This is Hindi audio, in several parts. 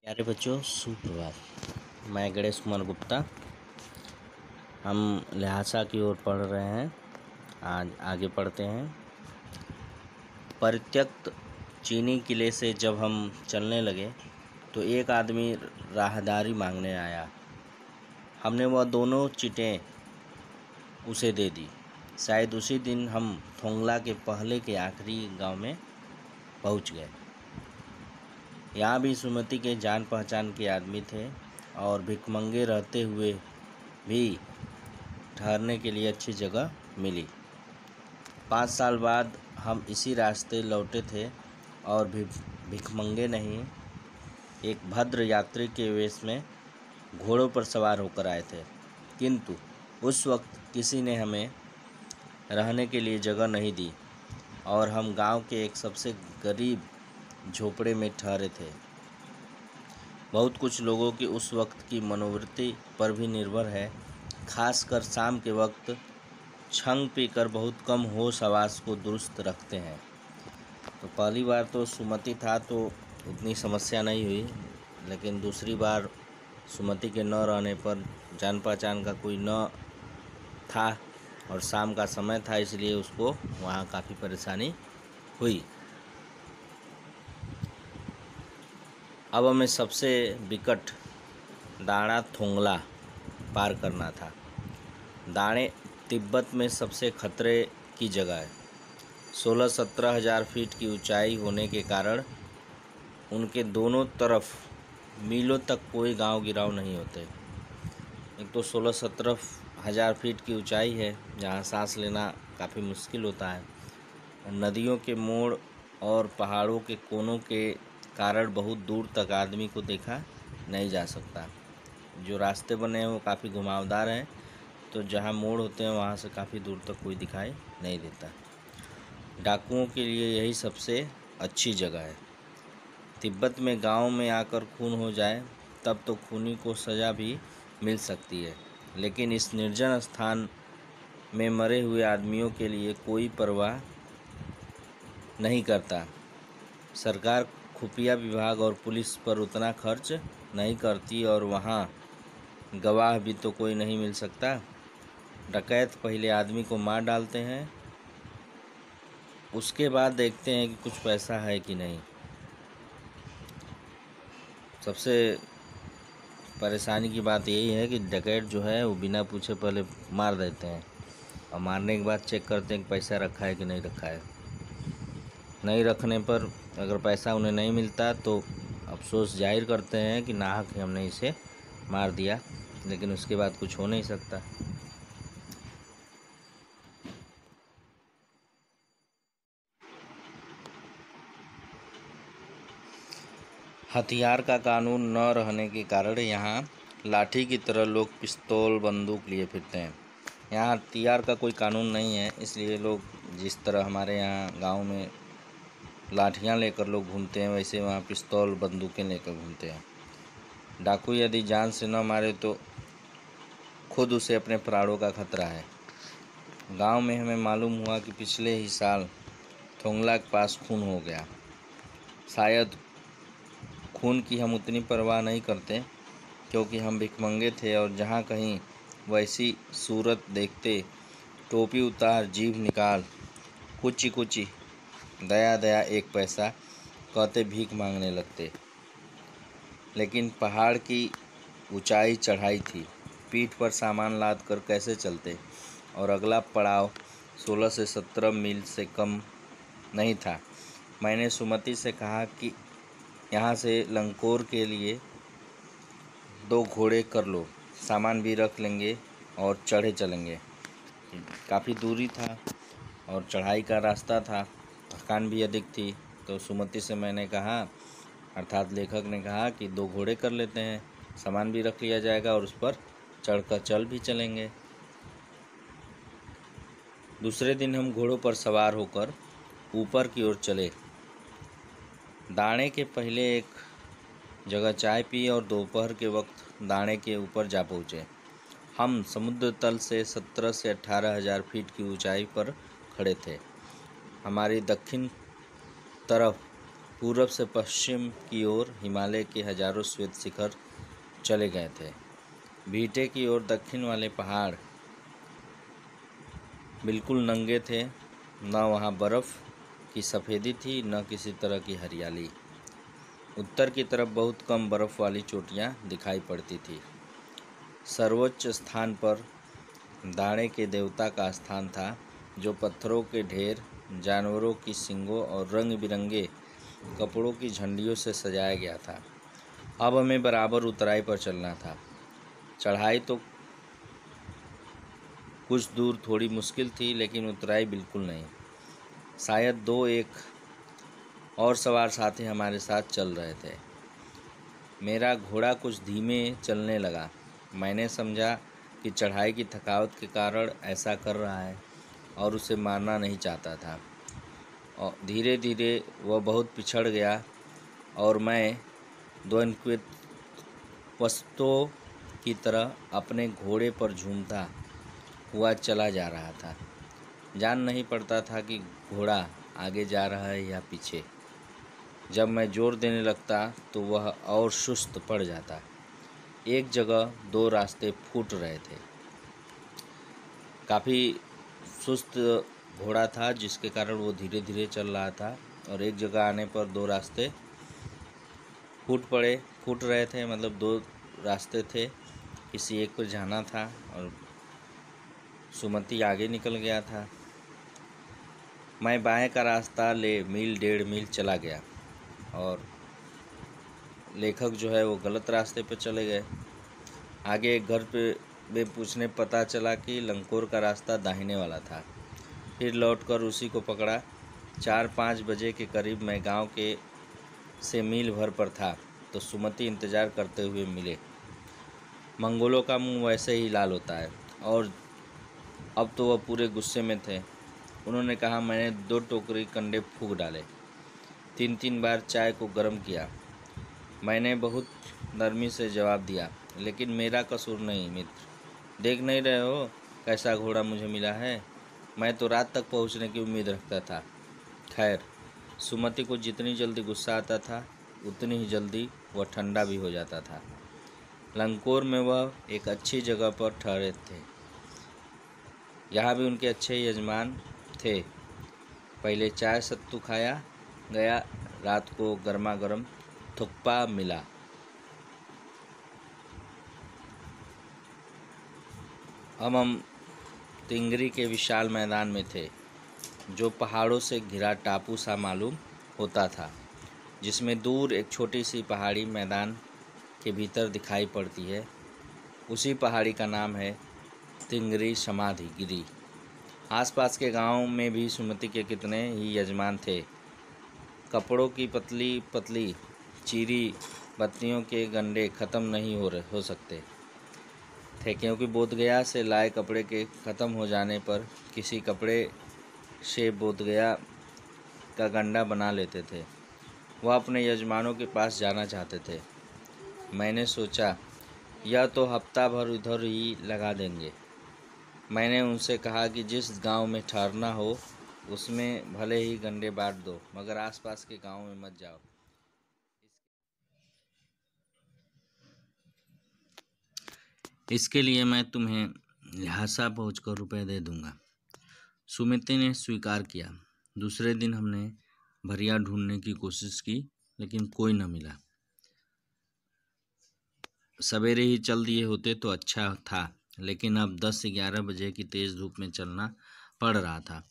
प्यारे बच्चों, सुप्रभात। मैं गणेश कुमार गुप्ता। हम लहासा की ओर पढ़ रहे हैं। आज आगे पढ़ते हैं। परित्यक्त चीनी किले से जब हम चलने लगे तो एक आदमी राहदारी मांगने आया। हमने वह दोनों चिटें उसे दे दी। शायद उसी दिन हम थोंगला के पहले के आखिरी गांव में पहुंच गए। यहाँ भी सुमति के जान पहचान के आदमी थे और भिखमंगे रहते हुए भी ठहरने के लिए अच्छी जगह मिली। 5 साल बाद हम इसी रास्ते लौटे थे और भी भिखमंगे नहीं, एक भद्र यात्री के वेश में घोड़ों पर सवार होकर आए थे। किंतु उस वक्त किसी ने हमें रहने के लिए जगह नहीं दी और हम गांव के एक सबसे गरीब झोपड़े में ठहरे थे। बहुत कुछ लोगों की उस वक्त की मनोवृत्ति पर भी निर्भर है। खासकर शाम के वक्त छंग पीकर बहुत कम होश आवास को दुरुस्त रखते हैं। तो पहली बार तो सुमति था तो उतनी समस्या नहीं हुई, लेकिन दूसरी बार सुमति के न रहने पर जान पहचान का कोई न था और शाम का समय था, इसलिए उसको वहाँ काफ़ी परेशानी हुई। अब हमें सबसे विकट दाणा थोंगला पार करना था। दाणे तिब्बत में सबसे खतरे की जगह है। 16-17 हज़ार फीट की ऊंचाई होने के कारण उनके दोनों तरफ मीलों तक कोई गांव गिराव नहीं होते। एक तो 16-17 हज़ार फीट की ऊंचाई है, जहां सांस लेना काफ़ी मुश्किल होता है। नदियों के मोड़ और पहाड़ों के कोनों के कारण बहुत दूर तक आदमी को देखा नहीं जा सकता। जो रास्ते बने हैं वो काफ़ी घुमावदार हैं, तो जहाँ मोड़ होते हैं वहाँ से काफ़ी दूर तक कोई दिखाई नहीं देता। डाकुओं के लिए यही सबसे अच्छी जगह है। तिब्बत में गांव में आकर खून हो जाए तब तो खूनी को सज़ा भी मिल सकती है, लेकिन इस निर्जन स्थान में मरे हुए आदमियों के लिए कोई परवाह नहीं करता। सरकार खुफिया विभाग और पुलिस पर उतना खर्च नहीं करती और वहाँ गवाह भी तो कोई नहीं मिल सकता। डकैत पहले आदमी को मार डालते हैं, उसके बाद देखते हैं कि कुछ पैसा है कि नहीं। सबसे परेशानी की बात यही है कि डकैत जो है वो बिना पूछे पहले मार देते हैं और मारने के बाद चेक करते हैं कि पैसा रखा है कि नहीं रखा है। नहीं रखने पर अगर पैसा उन्हें नहीं मिलता तो अफसोस जाहिर करते हैं कि नाहक हमने इसे मार दिया, लेकिन उसके बाद कुछ हो नहीं सकता। हथियार का कानून न रहने के कारण यहाँ लाठी की तरह लोग पिस्तौल बंदूक लिए फिरते हैं। यहाँ हथियार का कोई कानून नहीं है, इसलिए लोग जिस तरह हमारे यहाँ गांव में लाठियाँ लेकर लोग घूमते हैं, वैसे वहाँ पिस्तौल बंदूकें लेकर घूमते हैं। डाकू यदि जान से न मारे तो खुद उसे अपने प्राणों का खतरा है। गांव में हमें मालूम हुआ कि पिछले ही साल थोंगला के पास खून हो गया। शायद खून की हम उतनी परवाह नहीं करते, क्योंकि हम भिखमंगे थे और जहाँ कहीं वैसी सूरत देखते टोपी उतार जीभ निकाल कुची कुची दया दया 1 पैसा कहते भीख मांगने लगते। लेकिन पहाड़ की ऊंचाई चढ़ाई थी, पीठ पर सामान लाद कर कैसे चलते, और अगला पड़ाव 16 से 17 मील से कम नहीं था। मैंने सुमति से कहा कि यहाँ से लंकोर के लिए 2 घोड़े कर लो, सामान भी रख लेंगे और चढ़े चलेंगे। काफ़ी दूरी था और चढ़ाई का रास्ता था, थकान भी अधिक थी। तो सुमति से मैंने कहा, अर्थात लेखक ने कहा कि 2 घोड़े कर लेते हैं, सामान भी रख लिया जाएगा और उस पर चढ़कर चल भी चलेंगे। दूसरे दिन हम घोड़ों पर सवार होकर ऊपर की ओर चले। दाणे के पहले एक जगह चाय पी और दोपहर के वक्त दाणे के ऊपर जा पहुँचे। हम समुद्र तल से 17 से 18 हज़ार फीट की ऊंचाई पर खड़े थे। हमारी दक्षिण तरफ पूरब से पश्चिम की ओर हिमालय के हजारों श्वेत शिखर चले गए थे। भीटे की ओर दक्षिण वाले पहाड़ बिल्कुल नंगे थे, न वहाँ बर्फ़ की सफ़ेदी थी न किसी तरह की हरियाली। उत्तर की तरफ बहुत कम बर्फ़ वाली चोटियाँ दिखाई पड़ती थी। सर्वोच्च स्थान पर दाड़े के देवता का स्थान था, जो पत्थरों के ढेर, जानवरों की सींगों और रंग बिरंगे कपड़ों की झंडियों से सजाया गया था। अब हमें बराबर उतराई पर चलना था। चढ़ाई तो कुछ दूर थोड़ी मुश्किल थी, लेकिन उतराई बिल्कुल नहीं। शायद 2-1 और सवार साथी हमारे साथ चल रहे थे। मेरा घोड़ा कुछ धीमे चलने लगा। मैंने समझा कि चढ़ाई की थकावट के कारण ऐसा कर रहा है और उसे मारना नहीं चाहता था। और धीरे धीरे वह बहुत पिछड़ गया और मैं द्वंद्वित पस्तों की तरह अपने घोड़े पर झूमता हुआ चला जा रहा था। जान नहीं पड़ता था कि घोड़ा आगे जा रहा है या पीछे। जब मैं जोर देने लगता तो वह और सुस्त पड़ जाता। एक जगह 2 रास्ते फूट रहे थे। काफ़ी सुस्त घोड़ा था, जिसके कारण वो धीरे धीरे चल रहा था, और एक जगह आने पर 2 रास्ते फूट रहे थे। मतलब 2 रास्ते थे, किसी एक पर जाना था और सुमति आगे निकल गया था। मैं बाएं का रास्ता ले मील 1.5 मील चला गया और लेखक जो है वो गलत रास्ते पर चले गए। आगे एक घर पे में पूछने पता चला कि लंकोर का रास्ता दाहिने वाला था। फिर लौटकर उसी को पकड़ा। 4-5 बजे के करीब मैं गांव के से मील भर पर था तो सुमति इंतज़ार करते हुए मिले। मंगोलों का मुंह वैसे ही लाल होता है, और अब तो वह पूरे गुस्से में थे। उन्होंने कहा, मैंने 2 टोकरी कंडे फूंक डाले, 3-3 बार चाय को गर्म किया। मैंने बहुत नरमी से जवाब दिया, लेकिन मेरा कसूर नहीं मित्र। देख नहीं रहे हो कैसा घोड़ा मुझे मिला है? मैं तो रात तक पहुंचने की उम्मीद रखता था। खैर, सुमति को जितनी जल्दी गुस्सा आता था उतनी ही जल्दी वह ठंडा भी हो जाता था। लंकोर में वह एक अच्छी जगह पर ठहरे थे। यहाँ भी उनके अच्छे यजमान थे। पहले चाय सत्तू खाया गया, रात को गर्मा गर्म थुक्पा मिला। हम तिंगरी के विशाल मैदान में थे, जो पहाड़ों से घिरा टापू सा मालूम होता था, जिसमें दूर एक छोटी सी पहाड़ी मैदान के भीतर दिखाई पड़ती है। उसी पहाड़ी का नाम है तिंगरी समाधि गिरी। आसपास के गांव में भी सुमति के कितने ही यजमान थे। कपड़ों की पतली पतली चीरी बत्तियों के गंडे ख़त्म नहीं हो सकते थे, क्योंकि बोधगया से लाए कपड़े के ख़त्म हो जाने पर किसी कपड़े से बोधगया का गंडा बना लेते थे। वह अपने यजमानों के पास जाना चाहते थे। मैंने सोचा, यह तो हफ्ता भर उधर ही लगा देंगे। मैंने उनसे कहा कि जिस गांव में ठहरना हो उसमें भले ही गंडे बांट दो, मगर आसपास के गांव में मत जाओ। इसके लिए मैं तुम्हें ल्हासा पहुंचकर रुपए दे दूंगा। सुमिति ने स्वीकार किया। दूसरे दिन हमने भरिया ढूंढने की कोशिश की, लेकिन कोई न मिला। सवेरे ही चल दिए होते तो अच्छा था, लेकिन अब 10 से 11 बजे की तेज़ धूप में चलना पड़ रहा था।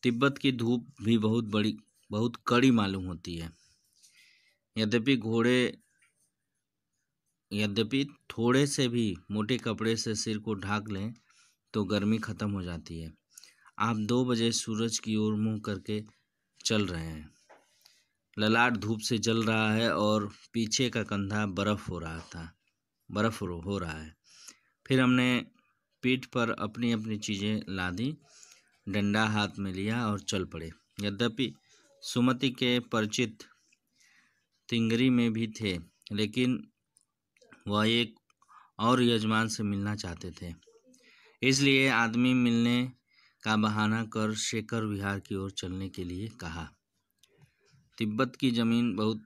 तिब्बत की धूप भी बहुत कड़ी मालूम होती है। यद्यपि थोड़े से भी मोटे कपड़े से सिर को ढाक लें तो गर्मी ख़त्म हो जाती है। आप 2 बजे सूरज की ओर मुंह करके चल रहे हैं। ललाट धूप से जल रहा है और पीछे का कंधा बर्फ़ हो रहा है। फिर हमने पीठ पर अपनी अपनी चीज़ें लादी, डंडा हाथ में लिया और चल पड़े। यद्यपि सुमति के परिचित तिंगरी में भी थे, लेकिन वह एक और यजमान से मिलना चाहते थे। इसलिए आदमी मिलने का बहाना कर शेखर विहार की ओर चलने के लिए कहा। तिब्बत की ज़मीन बहुत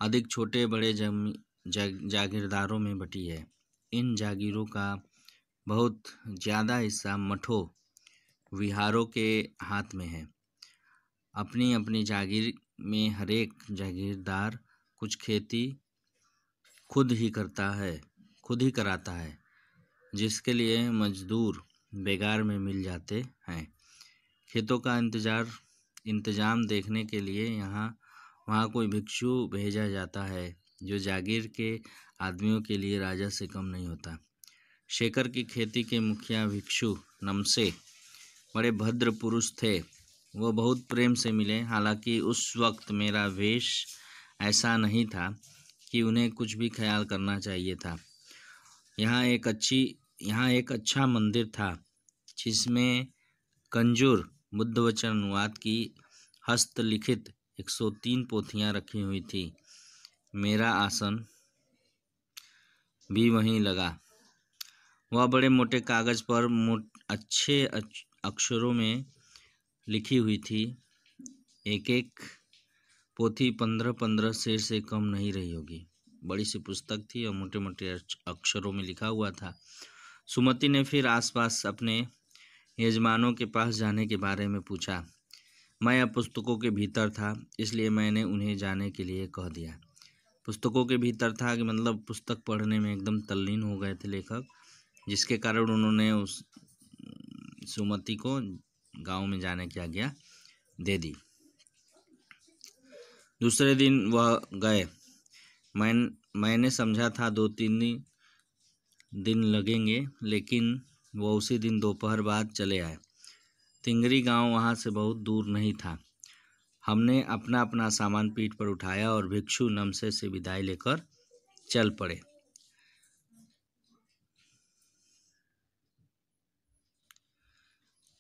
अधिक छोटे बड़े जागीरदारों में बटी है। इन जागीरों का बहुत ज़्यादा हिस्सा मठों विहारों के हाथ में है। अपनी अपनी जागीर में हरेक जागीरदार कुछ खेती खुद ही कराता है, जिसके लिए मजदूर बेगार में मिल जाते हैं। खेतों का इंतजाम देखने के लिए वहाँ कोई भिक्षु भेजा जाता है, जो जागीर के आदमियों के लिए राजा से कम नहीं होता। शेखर की खेती के मुखिया भिक्षु नमसे बड़े भद्र पुरुष थे। वो बहुत प्रेम से मिले। हालांकि उस वक्त मेरा वेश ऐसा नहीं था कि उन्हें कुछ भी ख्याल करना चाहिए था। यहाँ एक अच्छा मंदिर था, जिसमें कंजूर बुद्ध वचन अनुवाद की हस्तलिखित 103 पोथियाँ रखी हुई थी। मेरा आसन भी वहीं लगा। वह बड़े मोटे कागज़ पर अच्छे अक्षरों में लिखी हुई थी। एक एक पोथी 15-15 शेर से कम नहीं रही होगी। बड़ी सी पुस्तक थी और मोटे मोटे अक्षरों में लिखा हुआ था। सुमति ने फिर आसपास अपने यजमानों के पास जाने के बारे में पूछा। मैं अब पुस्तकों के भीतर था, इसलिए मैंने उन्हें जाने के लिए कह दिया। पुस्तकों के भीतर था कि मतलब पुस्तक पढ़ने में एकदम तल्लीन हो गए थे लेखक, जिसके कारण उन्होंने उस सुमति को गांव में जाने की आज्ञा दे दी। दूसरे दिन वह गए। मैंने समझा था 2-3 दिन लगेंगे, लेकिन वह उसी दिन दोपहर बाद चले आए। तिंगरी गांव वहां से बहुत दूर नहीं था। हमने अपना अपना सामान पीठ पर उठाया और भिक्षु नमसे से विदाई लेकर चल पड़े।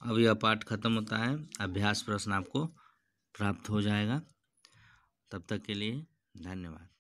अब यह पाठ खत्म होता है। अभ्यास प्रश्न आपको प्राप्त हो जाएगा। तब तक के लिए धन्यवाद।